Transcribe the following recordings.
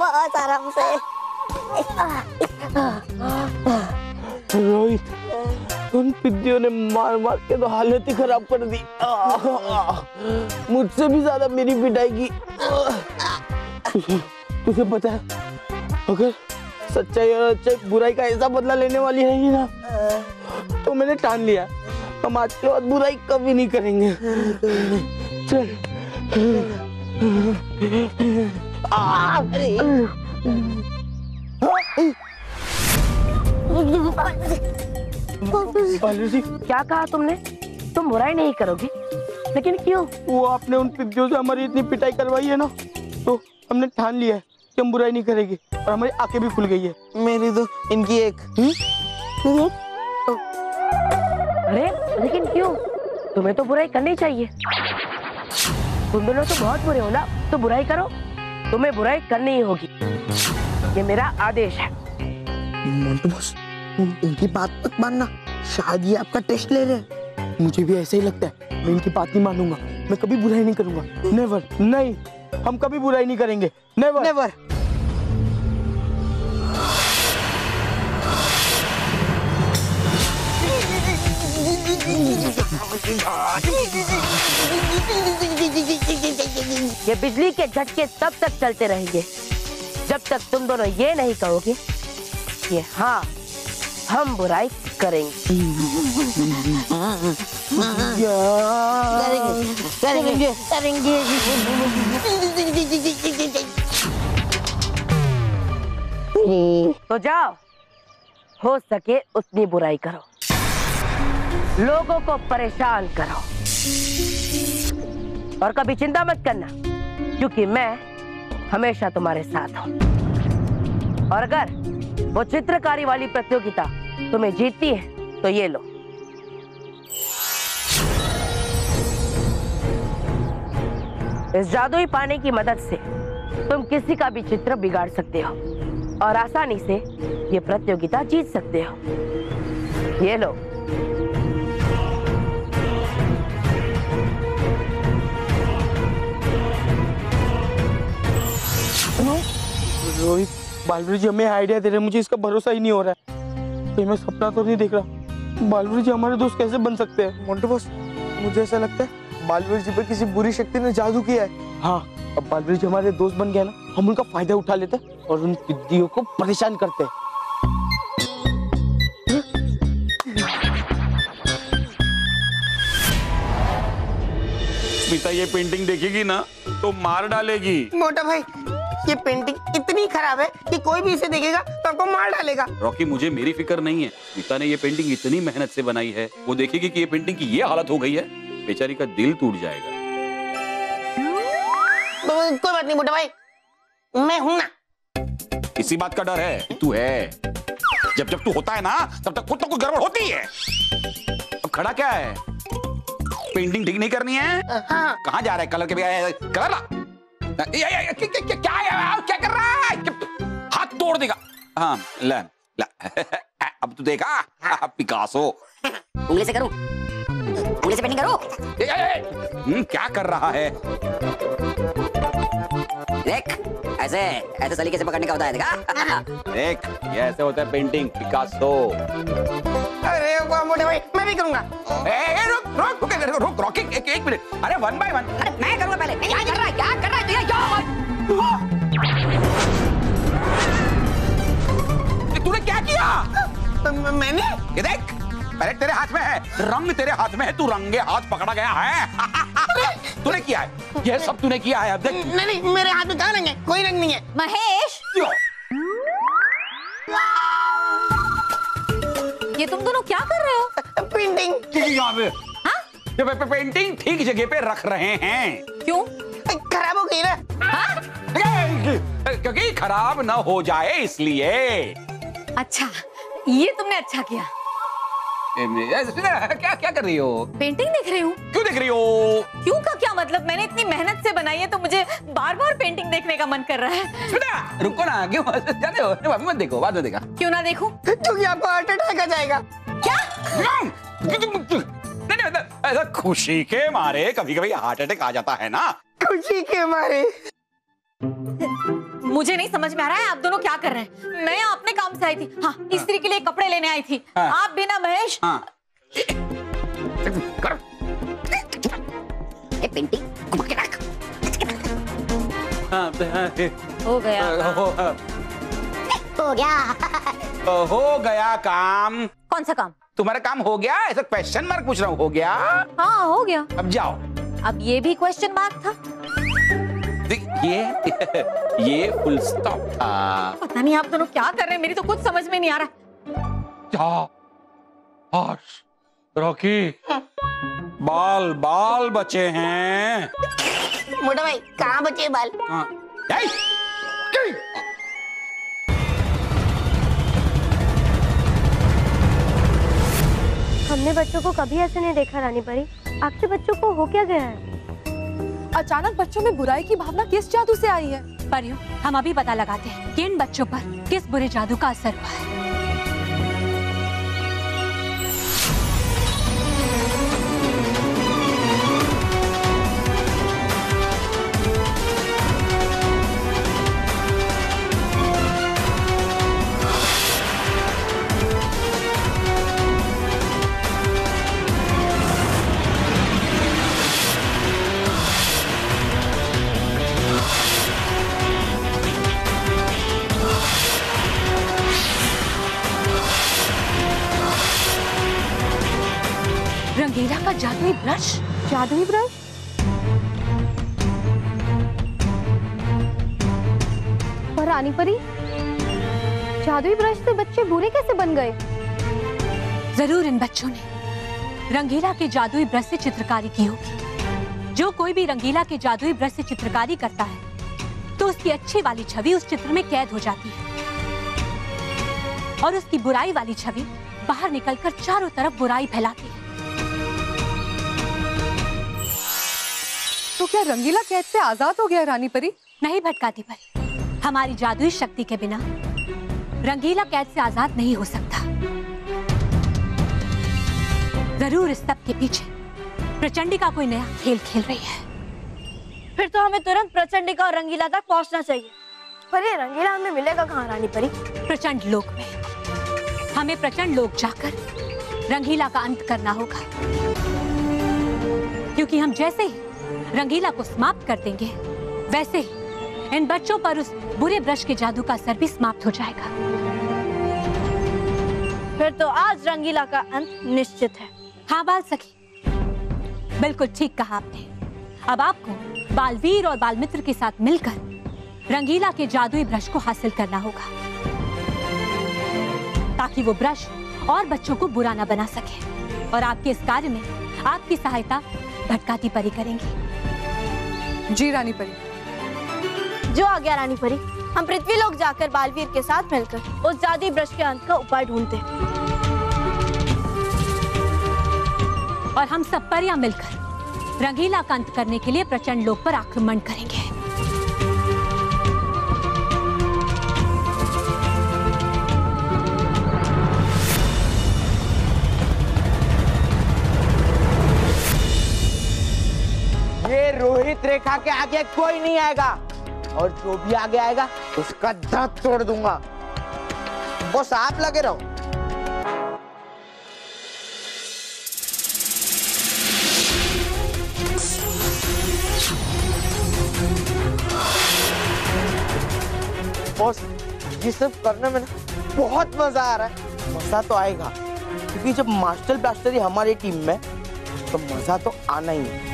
बहुत आराम से। रोहित, उन पिद्दियों ने मार मार के तो हालत ही खराब कर दी। मुझसे भी ज्यादा मेरी पिटाई की। तुझे पता है, अगर सच्चाई और अच्छाई बुराई का ऐसा बदला लेने वाली है ही ना, तो मैंने ठान लिया हम आज के बाद बुराई कभी नहीं करेंगे। चल। क्या कहा तुमने? तुम बुराई नहीं करोगे, लेकिन क्यों? वो आपने उन पिद्दियों से हमारी इतनी पिटाई करवाई है ना, तो हमने ठान लिया है कि हम बुराई नहीं करेंगे, और हमारी आंखें भी खुल गई है। मेरी तो इनकी एक। अरे लेकिन क्यों? तुम्हें तो बुराई करनी चाहिए। तुम दोनों तो बहुत बुरे हो ना, तो बुराई करो। तुम्हें बुराई करनी ही होगी, ये मेरा आदेश है। मोंटू बॉस, इनकी बात मत मानना, शायद ये आपका टेस्ट ले रहे हैं। मुझे भी ऐसा ही लगता है। मैं इनकी बात नहीं मानूंगा, मैं कभी बुराई नहीं करूंगा। नेवर, नहीं, हम कभी बुराई नहीं करेंगे। Never, never. ये बिजली के झटके तब तक चलते रहेंगे जब तक तुम दोनों ये नहीं कहोगे कि हाँ, हम बुराई करेंगे। करेंगे, करेंगे। तो जाओ, हो सके उतनी बुराई करो, लोगों को परेशान करो, और कभी चिंता मत करना, क्योंकि मैं हमेशा तुम्हारे साथ हूं। और अगर वो चित्रकारी वाली प्रतियोगिता तुम्हें जीतती है तो ये लो। इस जादुई पानी की मदद से तुम किसी का भी चित्र बिगाड़ सकते हो और आसानी से ये प्रतियोगिता जीत सकते हो। ये लो। रोहित, बालवीर जी हमें आइडिया दे रहे हैं, मुझे इसका भरोसा ही नहीं हो रहा है। कहीं मैं सपना तो नहीं देख रहा? बालवीर जी हमारे दोस्त कैसे बन सकते हैं? मोंटू बॉस, मुझे ऐसा लगता है बालवीर जी पे किसी बुरी शक्ति ने जादू किया है। हाँ, अब बालवीर जी हमारे दोस्त बन गया ना, हम उनका फायदा उठा लेते हैं और उन पिद्दियों को परेशान करते हैं। स्मिता ये पेंटिंग देखेगी ना तो मार डालेगी। मोटा भाई, ये पेंटिंग इतनी खराब है कि कोई भी इसे देखेगा तो आपको मार डालेगा। रॉकी, मुझे मेरी फिक्र नहीं है। स्मिता ने ये पेंटिंग इतनी मेहनत से बनाई है, वो देखेगी कि ये पेंटिंग की ये हालत हो गई है, बेचारी का दिल टूट जाएगा। कोई बात नहीं मोटा भाई, मैं हूं ना। इसी बात का डर है, तू है। जब जब तू होता है ना, तब तक कुछ तो कुछ गड़बड़ होती है। अब खड़ा क्या है? पेंटिंग ठीक नहीं करनी है? हाँ। कहाँ जा रहा है? कलर के कलर ला। क्या कर रहा है? हाथ तोड़ देगा। हाँ, ला ला। अब तू देखा, पिकासो। उंगली से करूं? उंगली से पेंटिंग करूं? क्या कर रहा है? देख, ऐसे ऐसे सलीके से पकड़ने का होता है, देखा? देख, ये ऐसे होता है पेंटिंग, पिकासो। अरे वाह मोटे भाई, मैं भी करूंगा। रुक रॉकी, एक मिनट। अरे 1 by 1। अरे मैं करूंगा पहले। क्या कर रहा है? क्या कर रहा है? तूने क्या किया? मैंने? ये देख, पहले तेरे हाथ में है, रंग तेरे हाथ में है, तू रंगे हाथ पकड़ा गया है। तूने किया है, ये सब तूने किया है। अब देख। नहीं, मेरे हाथ में कहाँ रंग है? कोई रंग नहीं है। महेश, ये तुम दोनों क्या कर रहे हो? पेंटिंग। यहाँ पे पेंटिंग ठीक जगह पे रख रहे हैं। क्यों? खराब हो गई ना। क्योंकि खराब ना हो जाए इसलिए। अच्छा, ये तुमने अच्छा किया। क्या क्या कर रही हो? पेंटिंग देख रही हूँ। क्यों देख रही हो? क्यों का क्या मतलब? मैंने इतनी मेहनत से बनाई है तो मुझे बार बार पेंटिंग देखने का मन कर रहा है। रुको ना, क्यों जाते हो? अभी मत देखो, बाद में देखा। क्यों ना देखूं? क्योंकि आपको हार्ट अटैक आ जाएगा। क्या? नहीं, ऐसा खुशी के मारे कभी कभी हार्ट अटैक आ जाता है ना। खुशी के मारे। मुझे नहीं समझ में आ रहा है आप दोनों क्या कर रहे हैं। मैं अपने काम से आई थी। हाँ, इस्त्री के लिए कपड़े लेने आई थी। हाँ। आप भी ना महेश। हाँ। कर। ये पेंटिंग घुमा के रख। हो गया। हो गया काम। कौन सा काम? तुम्हारा काम हो गया? ऐसा क्वेश्चन मार्क पूछ रहा हूँ। हो गया? हाँ हो गया। अब जाओ। अब ये भी क्वेश्चन मार्क था। ये फुल स्टॉप था। पता नहीं आप दोनों क्या कर रहे हैं, मेरी तो कुछ समझ में नहीं आ रहा। क्या रॉकी, बाल बाल बचे हैं। मोटा भाई कहाँ बचे बाल? हाँ। हमने बच्चों को कभी ऐसे नहीं देखा रानी परी। आपके बच्चों को हो क्या गया है? अचानक बच्चों में बुराई की भावना किस जादू से आई है? परियों, हम अभी पता लगाते हैं कि इन बच्चों पर किस बुरे जादू का असर हुआ है। रंगीला का जादुई ब्रश। जादुई ब्रश? पर रानी परी, जादुई ब्रश से बच्चे बुरे कैसे बन गए? जरूर इन बच्चों ने रंगीला के जादुई ब्रश से चित्रकारी की होगी। जो कोई भी रंगीला के जादुई ब्रश से चित्रकारी करता है तो उसकी अच्छी वाली छवि उस चित्र में कैद हो जाती है और उसकी बुराई वाली छवि बाहर निकलकर चारों तरफ बुराई फैलाती है। तो क्या रंगीला कैद से आजाद हो गया रानी परी? नहीं भटकाती परी, हमारी जादुई शक्ति के बिना रंगीला कैद से आजाद नहीं हो सकता। जरूर इस सब के पीछे प्रचंडिका कोई नया खेल खेल रही है। फिर तो हमें तुरंत प्रचंडिका और रंगीला तक पहुंचना चाहिए। पर ये रंगीला हमें मिलेगा कहाँ रानी परी? प्रचंड लोक में। हमें प्रचंड लोक जाकर रंगीला का अंत करना होगा, क्योंकि हम जैसे ही रंगीला को समाप्त कर देंगे वैसे ही इन बच्चों पर उस बुरे ब्रश के जादू का असर भी समाप्त हो जाएगा। फिर तो आज रंगीला का अंत निश्चित है। हाँ बाल सखी, बिल्कुल ठीक कहा आपने। अब आपको बालवीर और बालमित्र के साथ मिलकर रंगीला के जादुई ब्रश को हासिल करना होगा, ताकि वो ब्रश और बच्चों को बुरा न बना सके। और आपके इस कार्य में आपकी सहायता भटकाती परी करेंगी। जी रानी परी। जो आ गया रानी परी, हम पृथ्वी लोक जाकर बालवीर के साथ मिलकर उस जादुई ब्रश के अंत का उपाय ढूंढते हैं। और हम सब परियां मिलकर रंगीला का अंत करने के लिए प्रचंड लोक पर आक्रमण करेंगे। ये रोहित रेखा के आगे कोई नहीं आएगा, और जो भी आगे आएगा उसका दांत तोड़ दूंगा। बस आप लगे रहो। बॉस, ये सब करने में ना बहुत मजा आ रहा है। मजा तो आएगा, क्योंकि जब मास्टर ब्लास्टर ही हमारी टीम में तो मजा तो आना ही है।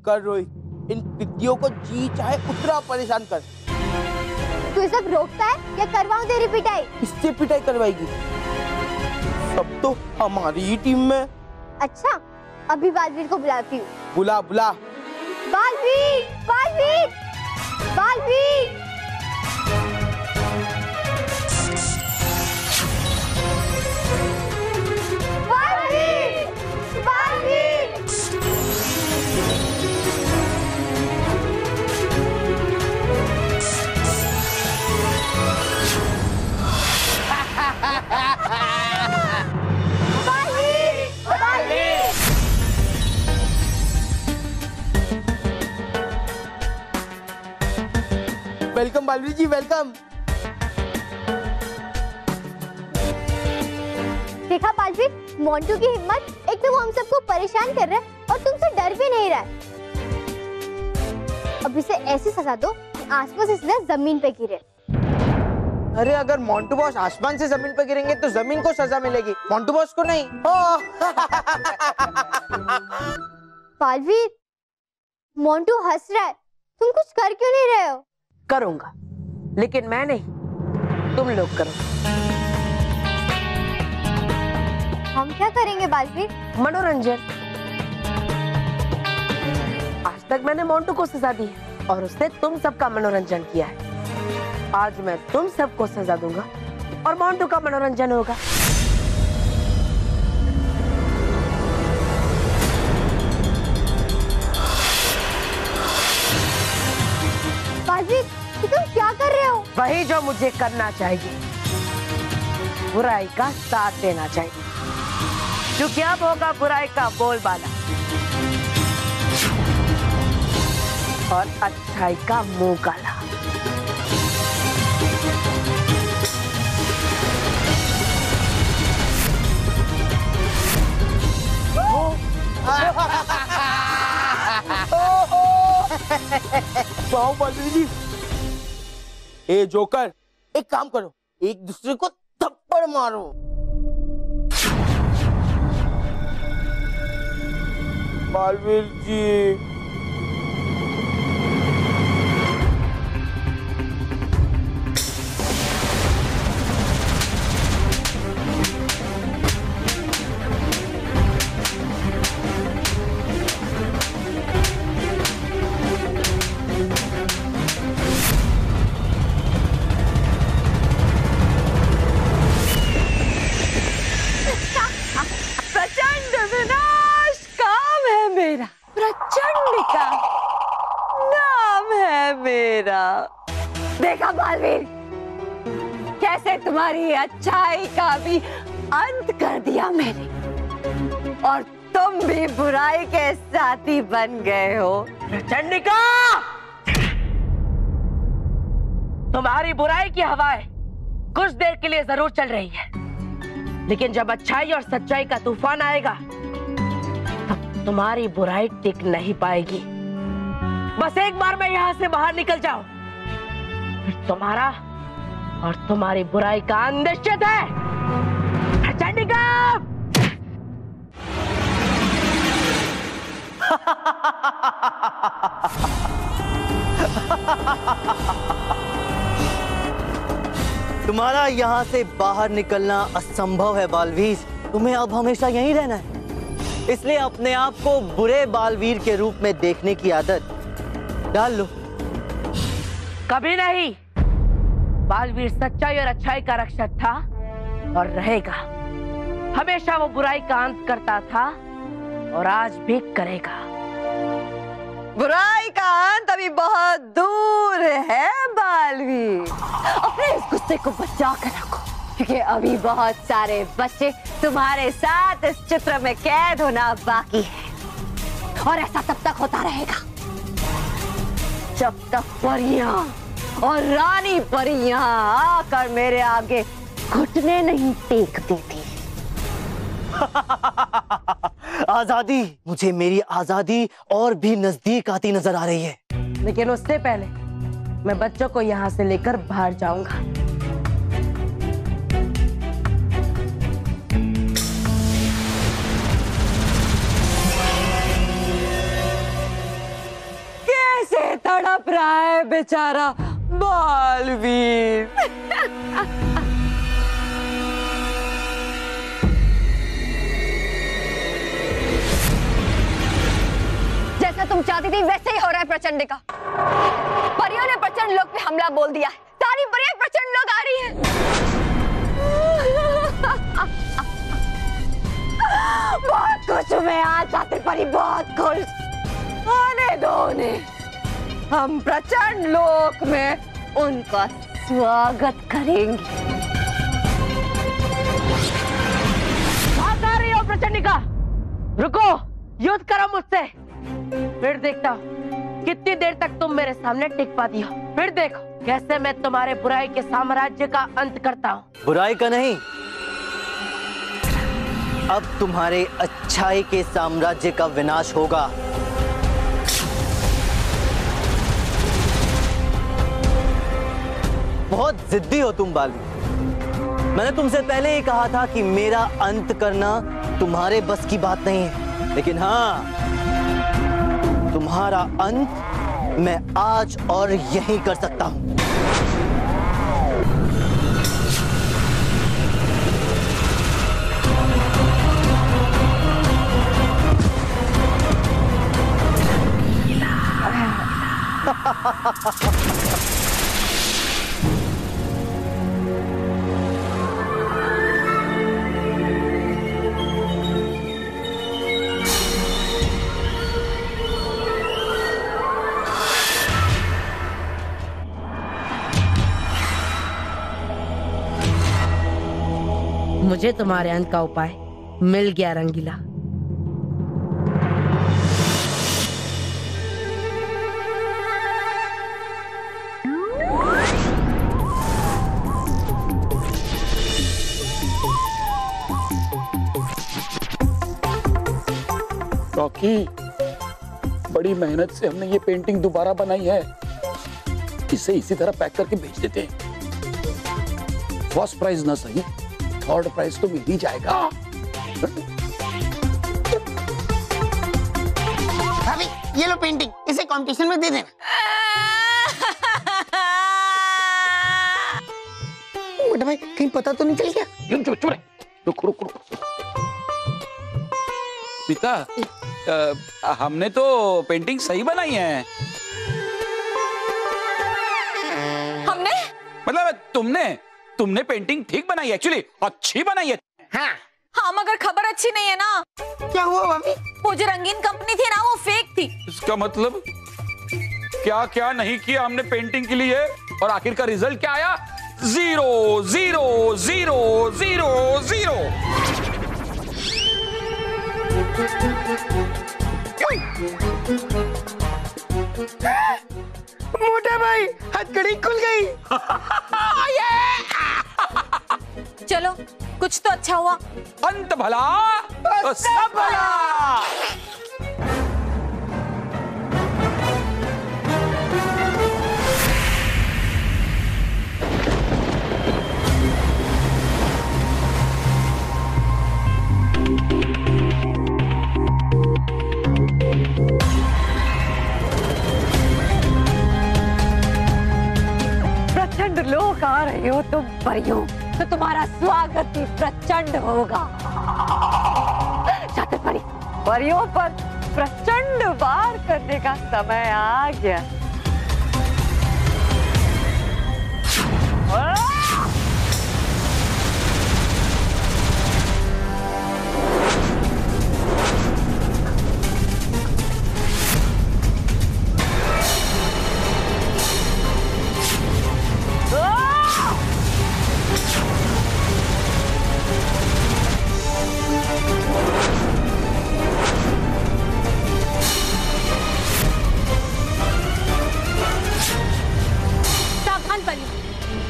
कर रोहित, इन पिद्दियों को जी चाहे उतना परेशान कर। तू सब रोकता है या करवाऊं तेरी पिटाई? इससे पिटाई करवाएगी? सब तो हमारी ही टीम में। अच्छा, अभी बालवीर को बुलाती हूँ। बुला बुला। बालवीर, बालवीर, बालवीर। बालवीर, बालवीर। वेलकम बालवीर जी, वेलकम। देखा बालवीर, मोंटू की हिम्मत। एक तो वो हम सबको परेशान कर रहा है और तुमसे डर भी नहीं रहा है। अब इसे ऐसी सजा दो कि आसमान से सीधा जमीन पे गिरे। अरे अगर मोंटू बॉस आसमान से जमीन पे गिरेंगे तो जमीन को सजा मिलेगी, मोंटू बॉस को नहीं। बालवीर, मोंटू हंस रहा है, तुम कुछ कर क्यों नहीं रहे हो? करूंगा, लेकिन मैं नहीं, तुम लोग करो। हम क्या करेंगे बालवीर? मनोरंजन। आज तक मैंने मोंटू को सजा दी है और उसने तुम सबका मनोरंजन किया है। आज मैं तुम सबको सजा दूंगा और मोंटू का मनोरंजन होगा। बालवीर, तुम क्या कर रहे हो? वही जो मुझे करना चाहिए, बुराई का साथ देना चाहिए, क्योंकि अब होगा बुराई का बोलबाला और अच्छाई का मुंह काला। वाह बालवीर जी। ए जोकर, एक काम करो, एक दूसरे को थप्पड़ मारो। बालवीर जी, प्रचंड विनाश काम है मेरा, प्रचंड का नाम है मेरा। देखा बालवीर, कैसे तुम्हारी अच्छाई का भी अंत कर दिया मैंने, और तुम भी बुराई के साथी बन गए हो। प्रचंडिका, तुम्हारी बुराई की हवाएं कुछ देर के लिए जरूर चल रही है, लेकिन जब अच्छाई और सच्चाई का तूफान आएगा तब तुम्हारी बुराई टिक नहीं पाएगी। बस एक बार मैं यहाँ से बाहर निकल जाओ, फिर तुम्हारा और तुम्हारी बुराई का अंत निश्चित है। चंडिका! तुम्हारा यहाँ से बाहर निकलना असंभव है बालवीर। तुम्हें अब हमेशा यहीं रहना है, इसलिए अपने आप को बुरे बालवीर के रूप में देखने की आदत डाल लो। कभी नहीं। बालवीर सच्चाई और अच्छाई का रक्षक था और रहेगा। हमेशा वो बुराई का अंत करता था और आज भी करेगा। बुराई का अंत अभी बहुत दूर है बालवीर। अपने इस गुस्से को बचा कर रखो, क्योंकि अभी बहुत सारे बच्चे तुम्हारे साथ इस चित्र में कैद होना बाकी है, और ऐसा तब तक होता रहेगा जब तक परियां और रानी परियां आकर मेरे आगे घुटने नहीं टेक देती। आजादी, मुझे मेरी आजादी और भी नजदीक आती नजर आ रही है। लेकिन उससे पहले मैं बच्चों को यहाँ से लेकर बाहर जाऊंगा। कैसे तड़प रहा है बेचारा बालवीर। जैसा तुम चाहती थी वैसे ही हो रहा है प्रचंडिका। परियों ने प्रचंड लोक पे हमला बोल दिया है। सारी परियां प्रचंड लोग आ रही हैं। बहुत खुश हूं मैं आज आते परी, बहुत खुश। आने दो उन्हें, हम प्रचंड लोक में उनका स्वागत करेंगे। कहाँ जा रही हो प्रचंडिका? रुको, युद्ध करो मुझसे, फिर देखता हूँ कितनी देर तक तुम मेरे सामने टिक पाती हो। फिर देखो कैसे मैं तुम्हारे बुराई के साम्राज्य का अंत करता हूँ। बुराई का नहीं, अब तुम्हारे अच्छाई के साम्राज्य का विनाश होगा। बहुत जिद्दी हो तुम बालवीर। मैंने तुमसे पहले ही कहा था कि मेरा अंत करना तुम्हारे बस की बात नहीं है, लेकिन हाँ, तुम्हारा अंत मैं आज और यहीं कर सकता हूं। मुझे तुम्हारे अंत का उपाय मिल गया रंगीला। रॉकी, बड़ी मेहनत से हमने ये पेंटिंग दोबारा बनाई है, इसे इसी तरह पैक करके भेज देते हैं। फर्स्ट प्राइज ना सही, थर्ड प्राइज तो मिल ही जाएगा। भाभी, ये लो पेंटिंग, इसे कंपटीशन में दे देना। बड़ा भाई, कहीं पता तो नहीं चल गया? रुक। पिता, हमने तो पेंटिंग सही बनाई है। हमने? मतलब तुमने पेंटिंग ठीक बनाई है, एक्चुअली अच्छी बनाई है। हाँ, मगर खबर अच्छी नहीं है ना। क्या हुआ भाभी? वो जो रंगीन कंपनी थी ना, वो फेक थी। इसका मतलब क्या क्या नहीं किया हमने पेंटिंग के लिए, और आखिर का रिजल्ट क्या आया? 0 0 0 0 0। मोटा भाई, हथकड़ी खुल गई। चलो, कुछ तो अच्छा हुआ। अंत भला तो सब भला। प्रचंड लोग आ रहे हो तुम परियों, तो तुम्हारा स्वागत ही प्रचंड होगा। जाते परियों पर प्रचंड वार करने का समय आ गया।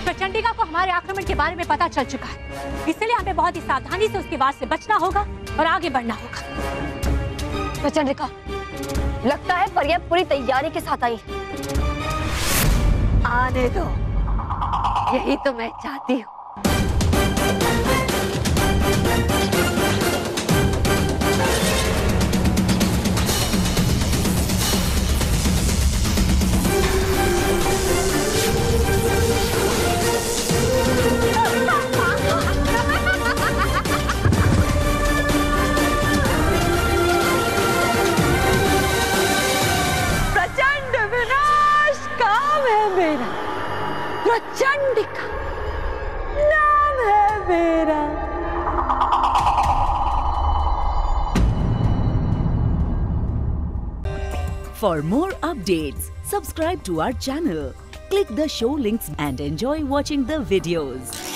प्रचंडिका को हमारे आक्रमण के बारे में पता चल चुका है, इसलिए हमें बहुत ही सावधानी से उसके वार से बचना होगा और आगे बढ़ना होगा। प्रचंडिका, लगता है परिया पूरी तैयारी के साथ आई। आने दो, यही तो मैं चाहती हूँ। प्रचंडिका नाम है मेरा। For more updates, subscribe to our channel, click the show links and enjoy watching the videos.